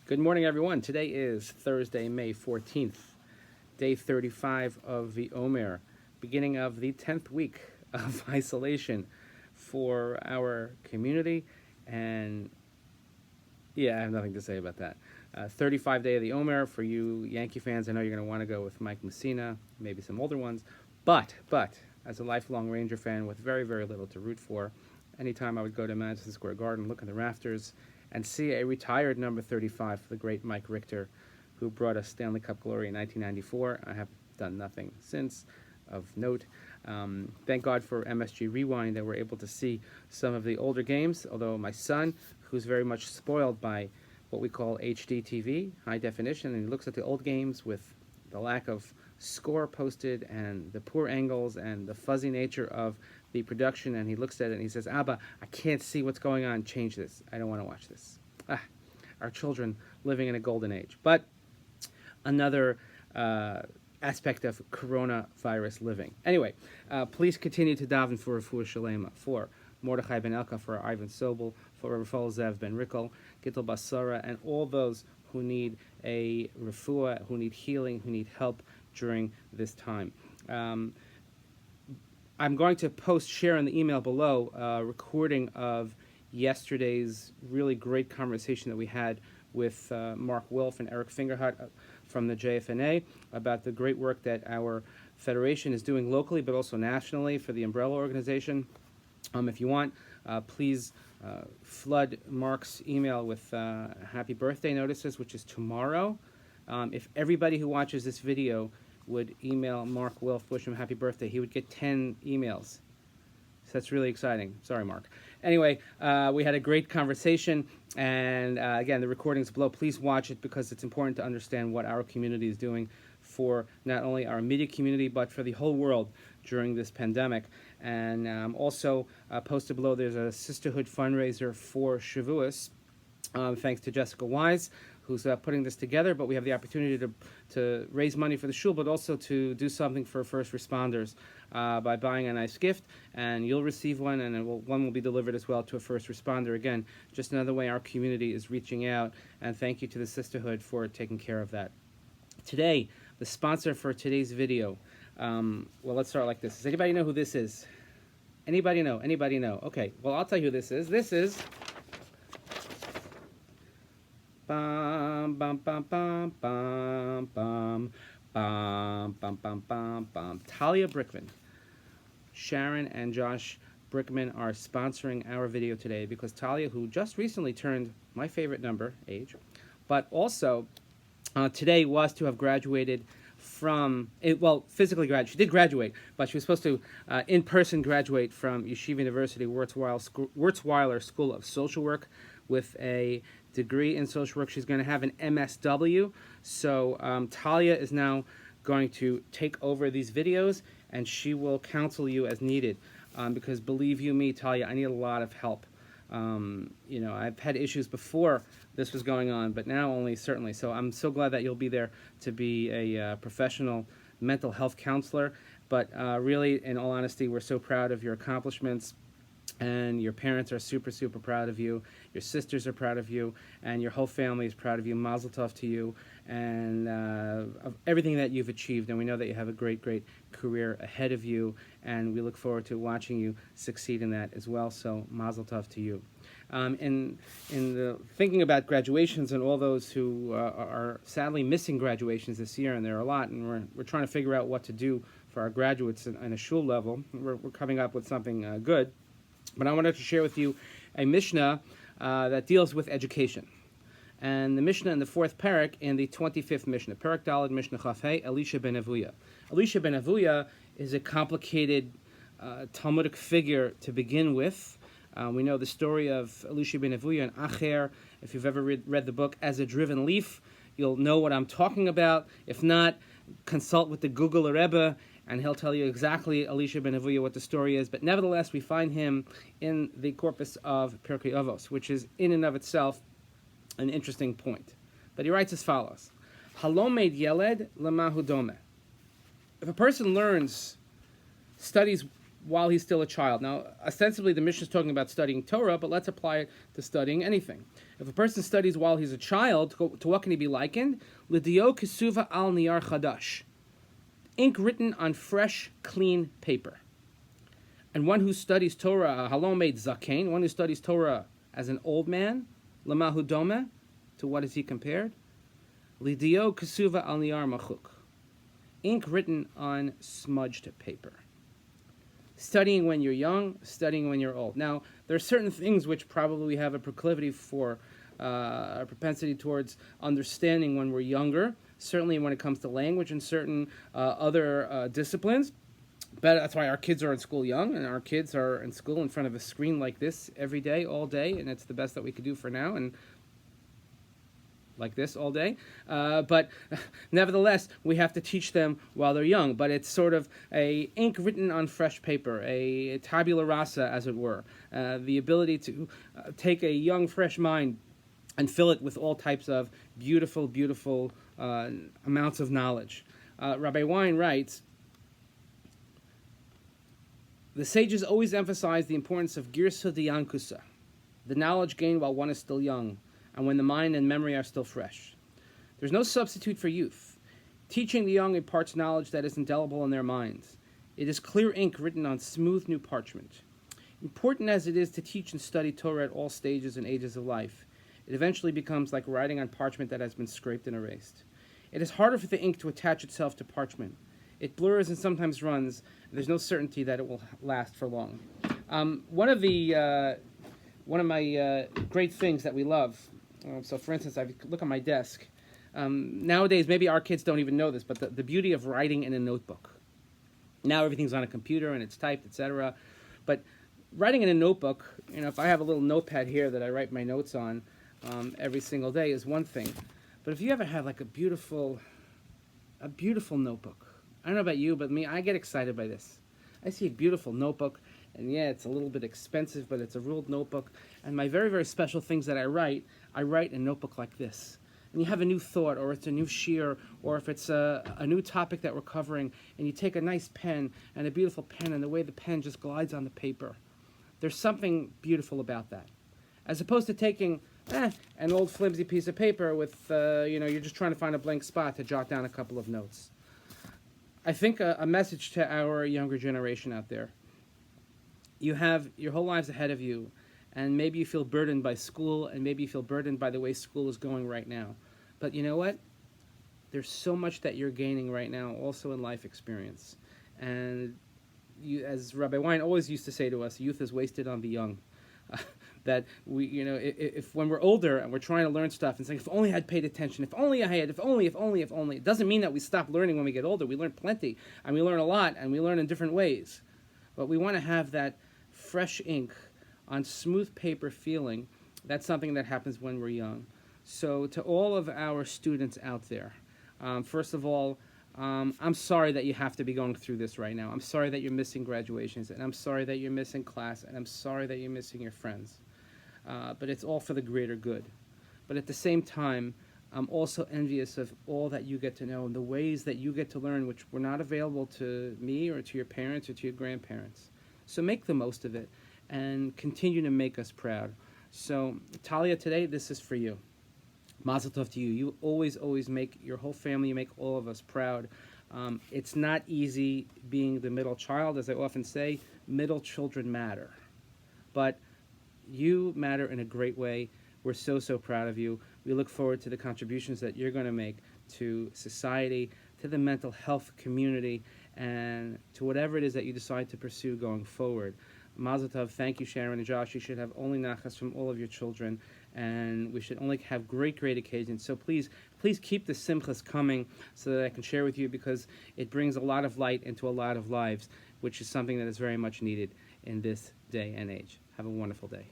Good morning, everyone. Today is Thursday, May 14th, day 35 of the Omer, beginning of the 10th week of isolation for our community. And yeah, I have nothing to say about that. 35 day of the Omer for you Yankee fans. I know you're going to want to go with Mike Mishna, maybe some older ones. But, as a lifelong Ranger fan with very, very little to root for, anytime I would go to Madison Square Garden, look in the rafters, and see a retired number 35 for the great Mike Richter, who brought us Stanley Cup glory in 1994. I have done nothing since of note. Thank God for MSG Rewind that we're able to see some of the older games, although my son, who's very much spoiled by what we call HD TV, high definition, and he looks at the old games with the lack of score posted and the poor angles and the fuzzy nature of the production, and he looks at it and he says, Abba, I can't see what's going on, change this. I don't want to watch this. Our children living in a golden age. But another aspect of coronavirus living. Anyway, please continue to daven for Refuah Shalema, for Mordechai ben Elka, for Ivan Sobel, for Rafal Zev ben Rickel, Gittel Basara, and all those who need a refuah, who need healing, who need help during this time. I'm going to share in the email below a recording of yesterday's really great conversation that we had with Mark Wilf and Eric Fingerhut from the JFNA about the great work that our federation is doing locally but also nationally for the umbrella organization. If you want, please flood Mark's email with happy birthday notices, which is tomorrow. If everybody who watches this video would email Mark Wilf, wish him happy birthday, he would get 10 emails. So that's really exciting. Sorry, Mark. Anyway, we had a great conversation, and again, the recording's below. Please watch it because it's important to understand what our community is doing for not only our immediate community, but for the whole world during this pandemic. And also posted below, there's a sisterhood fundraiser for Shavuos, thanks to Jessica Wise, who's putting this together, but we have the opportunity to raise money for the shul, but also to do something for first responders by buying a nice gift, and you'll receive one, and one will be delivered as well to a first responder. Again, just another way our community is reaching out, and thank you to the Sisterhood for taking care of that. Today, the sponsor for today's video, well, let's start like this. Does anybody know who this is? Anybody know? Anybody know? Okay, well, I'll tell you who this is. This is Bum, bum, bum, bum, bum, bum, bum, bum, bum, bum, bum. Talia Brickman. Sharon and Josh Brickman are sponsoring our video today because Talia, who just recently turned my favorite number, age, but also today was to have graduated from, physically graduated. She did graduate, but she was supposed to in-person graduate from Yeshiva University Wurzweiler School of Social Work with a degree in social work. She's going to have an MSW. So Talia is now going to take over these videos, and she will counsel you as needed. Because believe you me, Talia, I need a lot of help. I've had issues before this was going on, but now only certainly. So I'm so glad that you'll be there to be a professional mental health counselor. But really, in all honesty, we're so proud of your accomplishments. And your parents are super, super proud of you. Your sisters are proud of you. And your whole family is proud of you. Mazel tov to you. And of everything that you've achieved. And we know that you have a great, great career ahead of you. And we look forward to watching you succeed in that as well. So mazel tov to you. In the thinking about graduations and all those who are sadly missing graduations this year, and there are a lot, and we're trying to figure out what to do for our graduates on a shul level. We're coming up with something good. But I wanted to share with you a Mishna that deals with education. And the Mishna in the 4th Perek in the 25th Mishna. Perek Daled Mishna Chafei, Elisha ben Avuya. Elisha ben Avuya is a complicated Talmudic figure to begin with. We know the story of Elisha ben Avuya and Acher. If you've ever read the book As a Driven Leaf, you'll know what I'm talking about. If not, consult with the Google Rebbe, and he'll tell you exactly, Elisha ben Avuya, what the story is. But nevertheless, we find him in the corpus of Pirkei Avos, which is in and of itself an interesting point. But he writes as follows: Halomed yeled lamahu domeh. If a person studies while he's still a child. Now, ostensibly, the Mishnah is talking about studying Torah, but let's apply it to studying anything. If a person studies while he's a child, to what can he be likened? L'dio kesuva al niyar chadash. Ink written on fresh, clean paper. And one who studies Torah, halomed zaken, one who studies Torah as an old man, lamahu dome, to what is he compared? L'dio kesuva al niyar machuk. Ink written on smudged paper. Studying when you're young, studying when you're old. Now, there are certain things which probably we have a proclivity for, a propensity towards understanding when we're younger, certainly when it comes to language and certain other disciplines. But that's why our kids are in school young, and our kids are in school in front of a screen like this every day, all day, and it's the best that we could do for now, and like this all day. But nevertheless, we have to teach them while they're young. But it's sort of a ink written on fresh paper, a tabula rasa, as it were. The ability to take a young, fresh mind and fill it with all types of beautiful, beautiful amounts of knowledge. Rabbi Wein writes, the sages always emphasize the importance of girsa diyankusa, the knowledge gained while one is still young, and when the mind and memory are still fresh. There's no substitute for youth. Teaching the young imparts knowledge that is indelible in their minds. It is clear ink written on smooth new parchment. Important as it is to teach and study Torah at all stages and ages of life, it eventually becomes like writing on parchment that has been scraped and erased. It is harder for the ink to attach itself to parchment. It blurs and sometimes runs, and there's no certainty that it will last for long. One of my great things that we love, so for instance, I look on my desk. Nowadays, maybe our kids don't even know this, but the beauty of writing in a notebook. Now everything's on a computer and it's typed, etc. But writing in a notebook, if I have a little notepad here that I write my notes on every single day is one thing. But if you ever have like a beautiful notebook, I don't know about you, but me, I get excited by this. I see a beautiful notebook, and yeah, it's a little bit expensive, but it's a ruled notebook. And my very, very special things that I write in a notebook like this. And you have a new thought, or it's a new shiur, or if it's a new topic that we're covering, and you take a nice pen, and a beautiful pen, and the way the pen just glides on the paper. There's something beautiful about that. As opposed to taking an old flimsy piece of paper with, you're just trying to find a blank spot to jot down a couple of notes. I think a message to our younger generation out there. You have your whole lives ahead of you, and maybe you feel burdened by school, and maybe you feel burdened by the way school is going right now. But you know what? There's so much that you're gaining right now, also in life experience. And you, as Rabbi Wein always used to say to us, youth is wasted on the young. That we, if when we're older and we're trying to learn stuff and saying, if only I'd paid attention, if only I had, if only. It doesn't mean that we stop learning when we get older. We learn plenty, and we learn a lot, and we learn in different ways. But we want to have that fresh ink on smooth paper feeling. That's something that happens when we're young. So to all of our students out there, first of all, I'm sorry that you have to be going through this right now. I'm sorry that you're missing graduations, and I'm sorry that you're missing class, and I'm sorry that you're missing your friends. But it's all for the greater good. But at the same time, I'm also envious of all that you get to know and the ways that you get to learn, which were not available to me or to your parents or to your grandparents. So make the most of it and continue to make us proud. So, Talia, today, this is for you. Mazel tov to you. You always make your whole family, you make all of us proud. It's not easy being the middle child. As I often say, middle children matter. But you matter in a great way. We're so proud of you. We look forward to the contributions that you're going to make to society, to the mental health community, and to whatever it is that you decide to pursue going forward. Mazel tov. Thank you, Sharon and Josh. You should have only nachas from all of your children, and we should only have great occasions. So please keep the simchas coming so that I can share with you, because it brings a lot of light into a lot of lives, which is something that is very much needed in this day and age. Have a wonderful day.